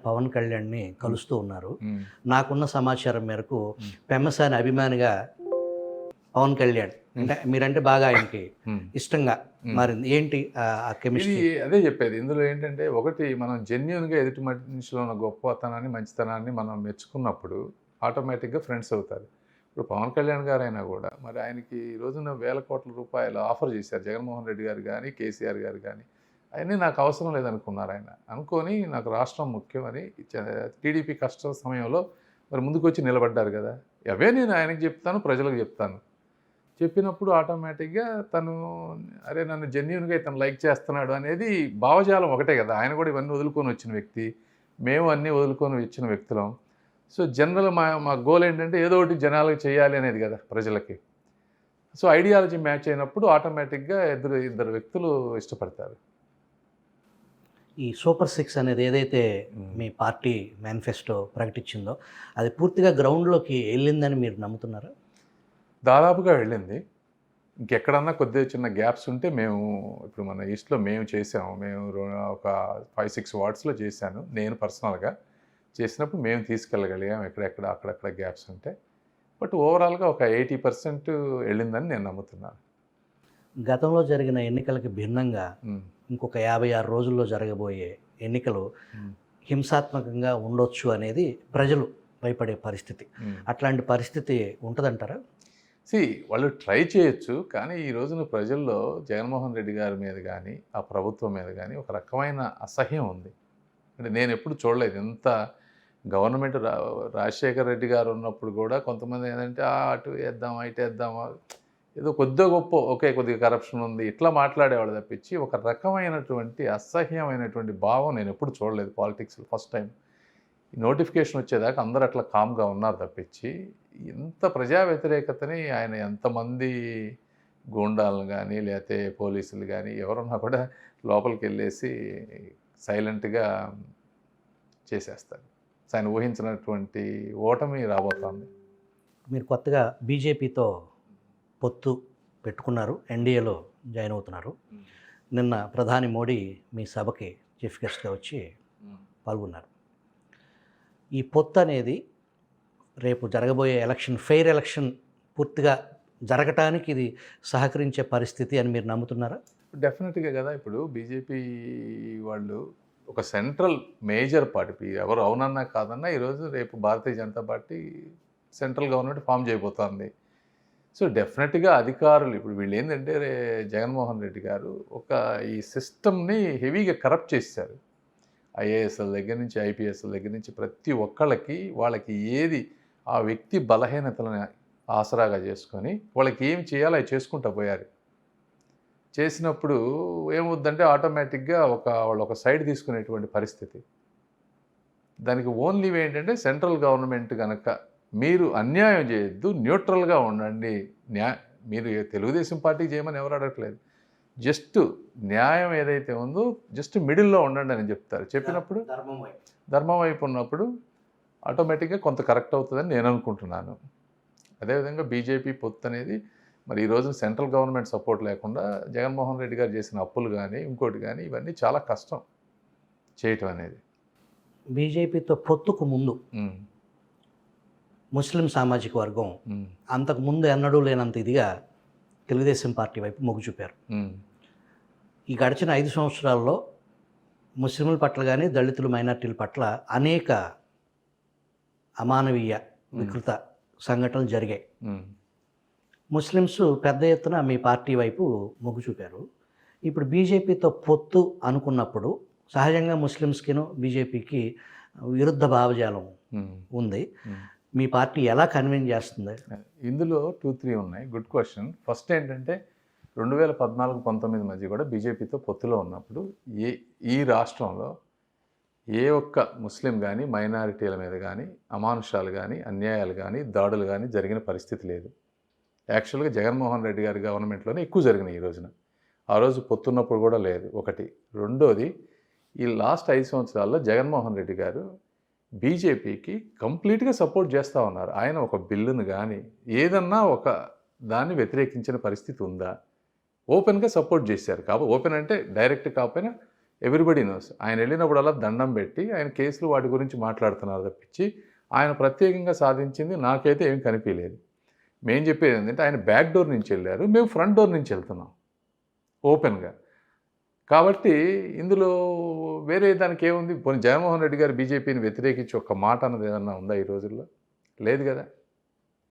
పవన్ కళ్యాణ్ని కలుస్తూ ఉన్నారు. నాకున్న సమాచారం మేరకు పెమ్మసాని అభిమానిగా పవన్ కళ్యాణ్ అంటే మీరంటే బాగా ఆయనకి ఇష్టంగా మారింది. ఏంటి ఆ కెమిస్ట్రీ? అదే చెప్పేది. ఇందులో ఏంటంటే ఒకటి మనం జెన్యూన్గా ఎదుటి మనిషిలో ఉన్న గొప్పతనాన్ని మంచితనాన్ని మనం మెచ్చుకున్నప్పుడు ఆటోమేటిక్గా ఫ్రెండ్స్ అవుతారు. ఇప్పుడు పవన్ కళ్యాణ్ గారు అయినా కూడా మరి ఆయనకి ఈ రోజున వేల కోట్ల రూపాయలు ఆఫర్ చేశారు జగన్మోహన్ రెడ్డి గారు కానీ కేసీఆర్ గారు కానీ. అవన్నీ నాకు అవసరం లేదనుకున్నారు ఆయన. అనుకొని నాకు రాష్ట్రం ముఖ్యమని టీడీపీ కష్ట సమయంలో మరి ముందుకు వచ్చి నిలబడ్డారు కదా. అవే నేను ఆయనకి చెప్తాను, ప్రజలకు చెప్తాను. చెప్పినప్పుడు ఆటోమేటిక్గా తను అరే నన్ను జెన్యూన్గా ఇతను లైక్ చేస్తున్నాడు అనేది భావజాలం ఒకటే కదా. ఆయన కూడా ఇవన్నీ వదులుకొని వచ్చిన వ్యక్తి, మేము అన్నీ వదులుకొని వచ్చిన వ్యక్తులం. సో జనరల్ మా గోల్ ఏంటంటే ఏదో ఒకటి జనాలకు చేయాలి అనేది కదా ప్రజలకి. సో ఐడియాలజీ మ్యాచ్ అయినప్పుడు ఆటోమేటిక్గా ఇద్దరు వ్యక్తులు ఇష్టపడతారు. ఈ సూపర్ 6 అనేది ఏదైతే మీ పార్టీ మేనిఫెస్టో ప్రకటించిందో అది పూర్తిగా గ్రౌండ్లోకి వెళ్ళిందని మీరు నమ్ముతున్నారా? దాదాపుగా వెళ్ళింది. ఇంకెక్కడన్నా కొద్దిగా చిన్న గ్యాప్స్ ఉంటే మేము ఇప్పుడు మన ఈస్ట్లో మేము చేసాము. మేము ఒక 5-6 వార్డ్స్లో చేశాను నేను పర్సనల్గా. చేసినప్పుడు మేము తీసుకెళ్ళగలిగాం ఎక్కడెక్కడ అక్కడక్కడ గ్యాప్స్ ఉంటే. బట్ ఓవరాల్గా ఒక 80% వెళ్ళిందని నేను నమ్ముతున్నాను. గతంలో జరిగిన ఎన్నికలకి భిన్నంగా ఇంకొక 56 రోజుల్లో జరగబోయే ఎన్నికలు హింసాత్మకంగా ఉండొచ్చు అనేది ప్రజలు భయపడే పరిస్థితి. అట్లాంటి పరిస్థితి ఉంటుందంటారా? వాళ్ళు ట్రై చేయొచ్చు. కానీ ఈ రోజున ప్రజల్లో జగన్మోహన్ రెడ్డి గారి మీద కానీ ఆ ప్రభుత్వం మీద కానీ ఒక రకమైన అసహ్యం ఉంది. అంటే నేను ఎప్పుడు చూడలేదు. ఎంత గవర్నమెంట్ రాజశేఖర రెడ్డి గారు ఉన్నప్పుడు కూడా కొంతమంది ఏంటంటే అటు వేద్దామా ఇటు వేద్దామా ఏదో కొద్దిగా గొప్ప ఓకే కొద్దిగా కరప్షన్ ఉంది ఇట్లా మాట్లాడేవాళ్ళు తప్పించి ఒక రకమైనటువంటి అసహ్యమైనటువంటి భావం నేను ఎప్పుడు చూడలేదు పాలిటిక్స్లో. ఫస్ట్ టైం ఈ నోటిఫికేషన్ వచ్చేదాకా అందరూ అట్లా కామ్గా ఉన్నారు తప్పించి ఇంత ప్రజా వ్యతిరేకతని ఆయన ఎంతమంది గూండాలను కానీ లేకపోతే పోలీసులు కానీ ఎవరున్నా కూడా లోపలికి వెళ్ళేసి సైలెంట్గా చేసేస్తారు. ఆయన ఊహించినటువంటి ఓటమి రాబోతోంది. మీరు కొత్తగా బీజేపీతో పొత్తు పెట్టుకున్నారు, ఎన్డీఏలో జాయిన్ అవుతున్నారు. నిన్న ప్రధాని మోడీ మీ సభకి చీఫ్ గెస్ట్గా వచ్చి పాల్గొన్నారు. ఈ పొత్తు అనేది రేపు జరగబోయే ఎలక్షన్ ఫెయిర్ ఎలక్షన్ పూర్తిగా జరగటానికి ఇది సహకరించే పరిస్థితి అని మీరు నమ్ముతున్నారా? డెఫినెట్గా కదా. ఇప్పుడు బీజేపీ వాళ్ళు ఒక సెంట్రల్ మేజర్ పార్టీ, ఎవరు అవునన్నా కాదన్నా ఈరోజు రేపు Bharatiya Janata Party central government form చేయబోతోంది. సో డెఫినెట్గా అధికారులు ఇప్పుడు వీళ్ళు ఏంటంటే జగన్మోహన్ రెడ్డి గారు ఒక ఈ సిస్టమ్ని హెవీగా కరప్ట్ చేశారు. ఐఏఎస్ఎల్ దగ్గర నుంచి ఐపీఎస్ఎల్ దగ్గర నుంచి ప్రతి ఒక్కళ్ళకి వాళ్ళకి ఏది ఆ వ్యక్తి బలహీనతలను ఆసరాగా చేసుకొని వాళ్ళకి ఏం చేయాలో అవి చేసుకుంటూ పోయారు. చేసినప్పుడు ఏమవుద్దంటే ఆటోమేటిక్గా వాళ్ళు ఒక సైడ్ తీసుకునేటువంటి పరిస్థితి. దానికి ఓన్లీ ఏంటంటే సెంట్రల్ గవర్నమెంట్ కనుక మీరు అన్యాయం చేయొద్దు, న్యూట్రల్గా ఉండండి. మీరు తెలుగుదేశం పార్టీకి చేయమని ఎవరు అడగట్లేదు. జస్ట్ న్యాయం ఏదైతే ఉందో జస్ట్ మిడిల్లో ఉండండి అని చెప్తారు. చెప్పినప్పుడు ధర్మం వైపు ఉన్నప్పుడు ఆటోమేటిక్గా కొంత కరెక్ట్ అవుతుందని నేను అనుకుంటున్నాను. అదేవిధంగా బీజేపీ పొత్తు అనేది మరి ఈరోజు సెంట్రల్ గవర్నమెంట్ సపోర్ట్ లేకుండా జగన్మోహన్ రెడ్డి గారు చేసిన అప్పులు కానీ ఇంకోటి కానీ ఇవన్నీ చాలా కష్టం చేయటం అనేది. బీజేపీతో పొత్తుకు ముందు ముస్లిం సామాజిక వర్గం అంతకుముందు ఎన్నడూ లేనంత ఇదిగా తెలుగుదేశం పార్టీ వైపు మొగ్గు చూపారు. ఈ గడిచిన 5 సంవత్సరాల్లో ముస్లింల పట్ల కానీ దళితులు మైనార్టీల పట్ల అనేక అమానవీయ వికృత సంఘటనలు జరిగాయి. ముస్లిమ్స్ పెద్ద ఎత్తున మీ పార్టీ వైపు మొగ్గు చూపారు. ఇప్పుడు బీజేపీతో పొత్తు అనుకున్నప్పుడు సహజంగా ముస్లిమ్స్కిను బీజేపీకి విరుద్ధ భావజాలం ఉంది. మీ పార్టీ ఎలా కన్విన్స్ చేస్తుంది? ఇందులో 2-3 ఉన్నాయి. Good question. ఫస్ట్ ఏంటంటే 2014-19 మధ్య కూడా బీజేపీతో పొత్తులో ఉన్నప్పుడు ఈ రాష్ట్రంలో ఏ ఒక్క ముస్లిం కానీ మైనారిటీల మీద కానీ అమానుషాలు కానీ అన్యాయాలు కానీ దాడులు కానీ జరిగిన పరిస్థితి లేదు. యాక్చువల్గా జగన్మోహన్ రెడ్డి గారి గవర్నమెంట్లోనే ఎక్కువ జరిగినాయి ఈ రోజున. ఆ రోజు పొత్తున్నప్పుడు కూడా లేదు ఒకటి. రెండోది ఈ లాస్ట్ 5 సంవత్సరాల్లో జగన్మోహన్ రెడ్డి గారు బీజేపీకి కంప్లీట్గా సపోర్ట్ చేస్తూ ఉన్నారు. ఆయన ఒక బిల్లును కానీ ఏదన్నా ఒక దాన్ని వ్యతిరేకించిన పరిస్థితి ఉందా? ఓపెన్గా సపోర్ట్ చేశారు. ఓపెన్ అంటే డైరెక్ట్ కాకపోయినా ఎవ్రీబడి నోస్. ఆయన వెళ్ళినప్పుడల్లా దండం పెట్టి ఆయన కేసులు వాటి గురించి మాట్లాడుతున్నారు తప్పించి ఆయన ప్రత్యేకంగా సాధించింది నాకైతే ఏం కనిపించలేదు. మేము చెప్పేది ఏంటంటే ఆయన బ్యాక్ డోర్ నుంచి వెళ్ళారు, మేము ఫ్రంట్ డోర్ నుంచి వెళ్తున్నాం ఓపెన్గా. కాబట్టి ఇందులో వేరే దానికి ఏముంది? పోనీ జగన్మోహన్ రెడ్డి గారు బీజేపీని వ్యతిరేకించి ఒక్క మాట అన్నది ఏదన్నా ఉందా ఈ రోజుల్లో? లేదు కదా.